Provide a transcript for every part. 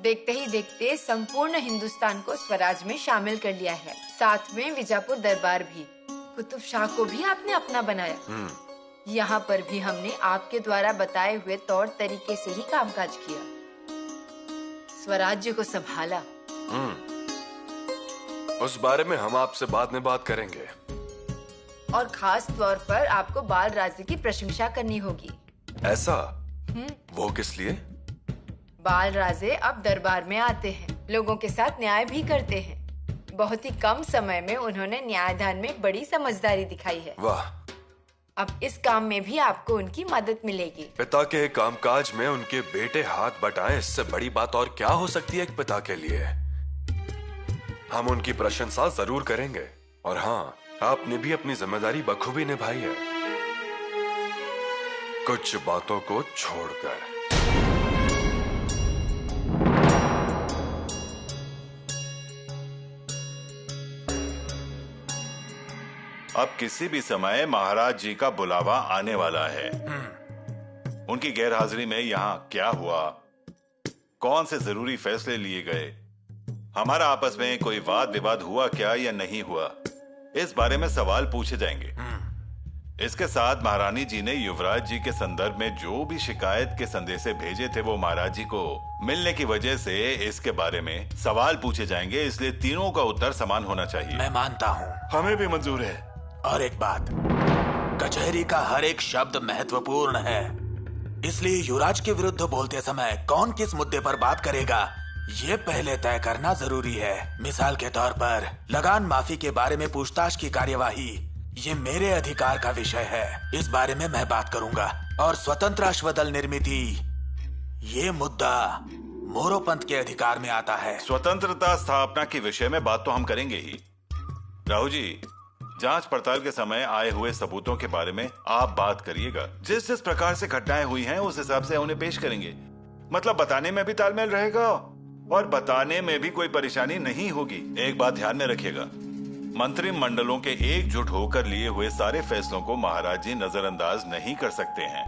देखते ही देखते संपूर्ण हिंदुस्तान को स्वराज में शामिल कर लिया है, साथ में विजापुर दरबार भी। कुतुब शाह को भी आपने अपना बनाया। यहाँ पर भी हमने आपके द्वारा बताए हुए तौर तरीके से ही कामकाज किया, स्वराज्य को संभाला। उस बारे में हम आपसे बाद में बात करेंगे। और खास तौर पर आपको बाल राजे की प्रशंसा करनी होगी। ऐसा? वो किस लिए? बाल राजे अब दरबार में आते हैं, लोगों के साथ न्याय भी करते हैं। बहुत ही कम समय में उन्होंने न्यायदान में बड़ी समझदारी दिखाई है। वाह! अब इस काम में भी आपको उनकी मदद मिलेगी। पिता के कामकाज में उनके बेटे हाथ बटाएं, इससे बड़ी बात और क्या हो सकती है एक पिता के लिए। हम उनकी प्रशंसा जरूर करेंगे। और हाँ, आपने भी अपनी जिम्मेदारी बखूबी निभाई है, कुछ बातों को छोड़कर। अब किसी भी समय महाराज जी का बुलावा आने वाला है। उनकी गैरहाजिरी में यहाँ क्या हुआ, कौन से जरूरी फैसले लिए गए, हमारा आपस में कोई वाद विवाद हुआ क्या या नहीं हुआ, इस बारे में सवाल पूछे जाएंगे। इसके साथ महारानी जी ने युवराज जी के संदर्भ में जो भी शिकायत के संदेशे भेजे थे वो महाराज जी को मिलने की वजह से इसके बारे में सवाल पूछे जाएंगे, इसलिए तीनों का उत्तर समान होना चाहिए। मैं मानता हूँ। हमें भी मंजूर है। और एक बात, कचहरी का हर एक शब्द महत्वपूर्ण है, इसलिए युवराज के विरुद्ध बोलते समय कौन किस मुद्दे पर बात करेगा ये पहले तय करना जरूरी है। मिसाल के तौर पर लगान माफी के बारे में पूछताछ की कार्यवाही ये मेरे अधिकार का विषय है, इस बारे में मैं बात करूंगा। और स्वतंत्र अश्वदल निर्मिति ये मुद्दा मोरोपंत के अधिकार में आता है। स्वतंत्रता स्थापना के विषय में बात तो हम करेंगे ही। राहु जी, जांच पड़ताल के समय आए हुए सबूतों के बारे में आप बात करिएगा। जिस जिस प्रकार से घटनाएं हुई हैं उस हिसाब से उन्हें पेश करेंगे। मतलब बताने में भी तालमेल रहेगा और बताने में भी कोई परेशानी नहीं होगी। एक बात ध्यान में रखिएगा, मंत्रिमंडलों के एकजुट होकर लिए हुए सारे फैसलों को महाराज जी नजरअंदाज नहीं कर सकते हैं।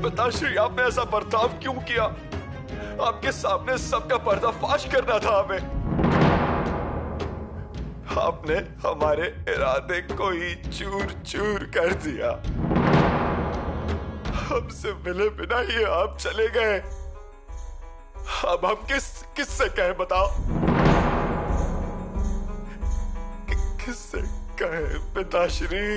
पिताश्री, आपने ऐसा बर्ताव क्यों किया? आपके सामने सबका पर्दाफाश करना था हमें। आपने हमारे इरादे को ही चूर चूर कर दिया। हमसे मिले बिना ही आप चले गए। अब हम किससे कहें बताओ? किससे कहें पिताश्री?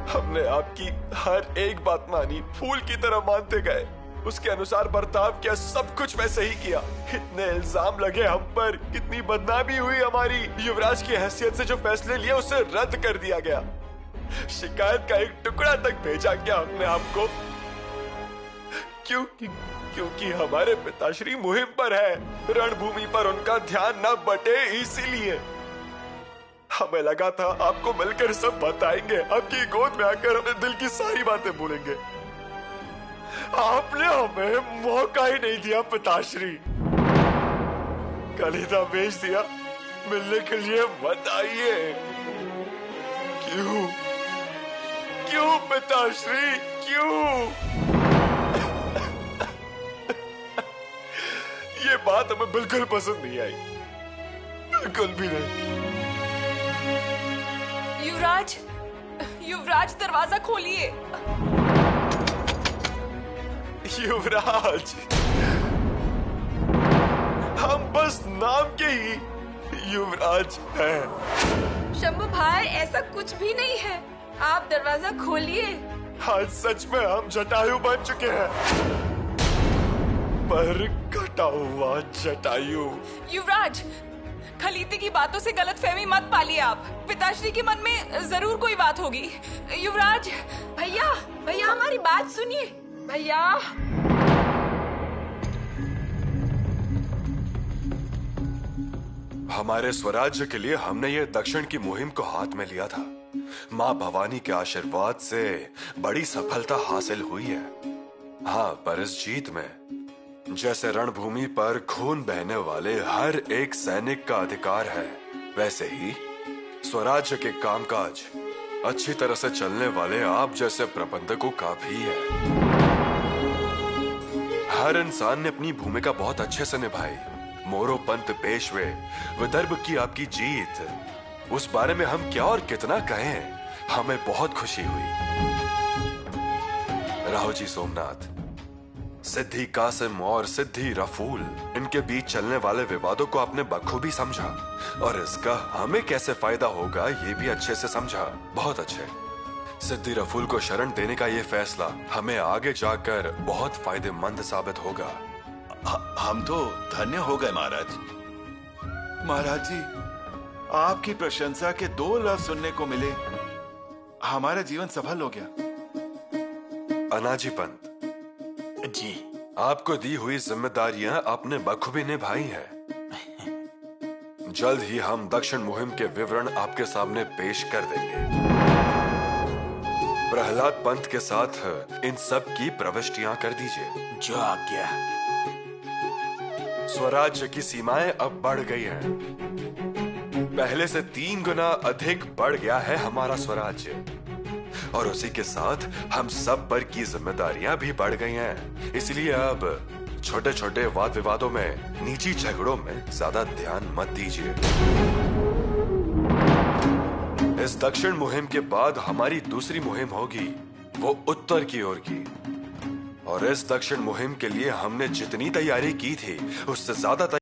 हमने आपकी हर एक बात मानी, फूल की तरह मानते गए, उसके अनुसार बर्ताव किया, सब कुछ वैसे ही किया। इतने इल्जाम लगे हम पर, कितनी बदनामी हुई हमारी। युवराज की हैसियत से जो फैसले लिए उसे रद्द कर दिया गया। शिकायत का एक टुकड़ा तक भेजा गया हमने आपको, क्योंकि हमारे पिताश्री मुहिम पर है, रणभूमि पर उनका ध्यान न बटे, इसीलिए हमें लगा था आपको मिलकर सब बताएंगे, आपकी गोद में आकर अपने दिल की सारी बातें बोलेंगे। आपने हमें मौका ही नहीं दिया पिताश्री। कलीदा भेज दिया मिलने के लिए मत आइए। क्यों क्यों पिताश्री क्यों? ये बात हमें बिल्कुल पसंद नहीं आई, बिल्कुल भी नहीं। युवराज, युवराज दरवाजा खोलिए। युवराज, हम बस नाम के ही युवराज हैं। शंभू भाई, ऐसा कुछ भी नहीं है, आप दरवाजा खोलिए। आज सच में हम जटायु बन चुके हैं, पर कटा हुआ जटायु। युवराज, खलीते की बातों से गलतफहमी मत पालिए आप। पिताश्री के मन में जरूर कोई बात होगी। युवराज, भैया भैया हमारी बात सुनिए। भैया, हमारे स्वराज्य के लिए हमने ये दक्षिण की मुहिम को हाथ में लिया था। माँ भवानी के आशीर्वाद से बड़ी सफलता हासिल हुई है। हाँ, पर इस जीत में जैसे रणभूमि पर खून बहने वाले हर एक सैनिक का अधिकार है, वैसे ही स्वराज्य के कामकाज अच्छी तरह से चलने वाले आप जैसे प्रबंधकों का भी है। हर इंसान ने अपनी भूमिका बहुत अच्छे से निभाई। मोरोपंत पेशवे, विदर्भ की आपकी जीत, उस बारे में हम क्या और कितना कहें, हमें बहुत खुशी हुई। राव जी सोमनाथ, सिद्धि कासिम और सिद्धि रफूल, इनके बीच चलने वाले विवादों को आपने बखूबी समझा और इसका हमें कैसे फायदा होगा ये भी अच्छे से समझा। बहुत अच्छे। सिद्धि रफूल को शरण देने का ये फैसला हमें आगे जाकर बहुत फायदेमंद साबित होगा। हम तो धन्य हो गए महाराज। महाराज जी, आपकी प्रशंसा के 2 लफ्ज सुनने को मिले, हमारा जीवन सफल हो गया। अनाजी पंत जी, आपको दी हुई जिम्मेदारियां आपने बखूबी निभाई हैं। जल्द ही हम दक्षिण मुहिम के विवरण आपके सामने पेश कर देंगे। प्रहलाद पंत के साथ इन सब की प्रविष्टियां कर दीजिए। जो आज्ञा। स्वराज्य की सीमाएं अब बढ़ गई हैं। पहले से 3 गुना अधिक बढ़ गया है हमारा स्वराज्य, और उसी के साथ हम सब पर की जिम्मेदारियां भी बढ़ गई हैं। इसलिए अब छोटे छोटे वाद विवादों में, निजी झगड़ों में ज्यादा ध्यान मत दीजिए। इस दक्षिण मुहिम के बाद हमारी दूसरी मुहिम होगी, वो उत्तर की ओर की। और इस दक्षिण मुहिम के लिए हमने जितनी तैयारी की थी उससे ज्यादा